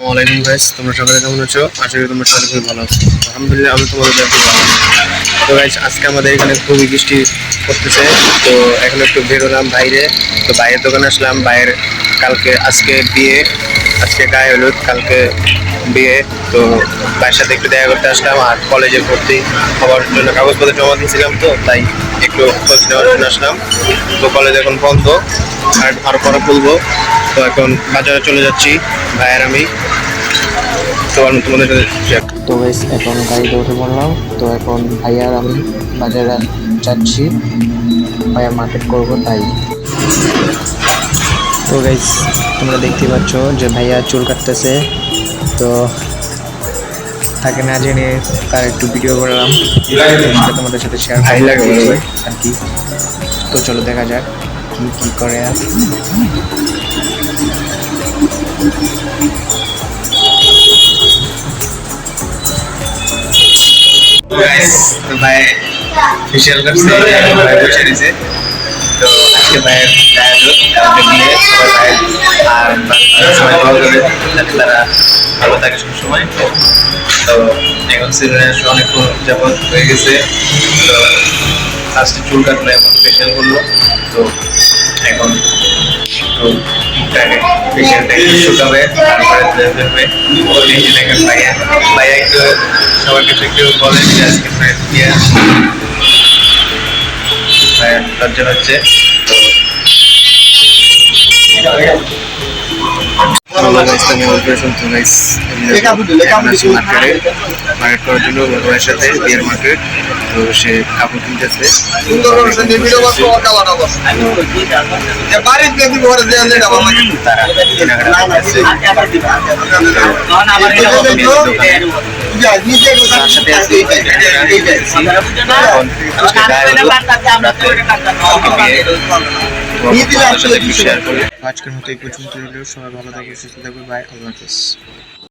ওয়ালাইকুম গাইস, তোমরা সবাই কেমন আছো? আশা করি তোমরা সবাই খুব ভালো আছো। আলহামদুলিল্লাহ, আমি তোমাদের খুব ভালো আছি। তো গাইস, আজকে আমাদের এখানে খুবই বৃষ্টি করতেছে। তো এখন একটু বেরোলাম বাইরে। তো ভাইয়ের দোকানে আসলাম। ভাইয়ের আজকে বিয়ে, আজকে গায়ে হলুদ, কালকে বিয়ে। তো ভাইয়ের সাথে একটু দেখা করতে আসলাম। আর কলেজে ভর্তি হওয়ার জন্য কাগজপত্র জমা দিয়েছিলাম, তো তাই একটু খোঁজ নেওয়ার জন্য আসলাম। তো কলেজ এখন বন্ধ, আর আরো পরে খুলবো। তো এখন বাজারে চলে যাচ্ছি ভাইয়ের আমি। তোমাদের সাথে তো গাইস এখন গাড়িতে উঠে পড়লাম। তো এখন ভাইয়া আর আমি বাজারে যাচ্ছি, ভাইয়া মার্কেট করব তাই। তো গাইস তোমরা দেখতে পাচ্ছ যে ভাইয়া চুল কাটতেছে। তো তাকে না জেনে তার একটু ভিডিও করলাম, সেটা তোমাদের সাথে শেয়ার ভাই লাগে আর কি। তো চলো দেখা যাক কি কি করে। ভাই ফেশিয়াল করছে, ভাই বসে রয়েছে। তো আজকে ভাইয়ের বিয়ে, সবাই ভাই আর সবাই দোয়া করে যাতে তারা ভালো থাকে সবসময়। তো এখন সিজনে অনেকক্ষণ যাবত হয়ে গেছে। তো ফার্স্টে চুল কাটলো, এখন ফেশিয়াল করলো। তো এখন একটু মুখটাকে ফেশিয়ালটা একটু শুকাবে, তারপরে ধুয়ে দেখেন ভাইয়া ভাইয়া একটু সবার কাছে একটু বলেন যে আজকে ভাইয়ের বিয়ে, ভাইয়ের লজ্জা হচ্ছে। মার্কেট করার জন্য ভাইয়ের সাথে বিয়ের মার্কেট। তো সে কাপড় কিনতেছে। আজকের মতো এই পর্যন্ত। সবাই ভালো থাকবে, সুস্থ থাকবে। বাই, আল্লাহ হাফেজ।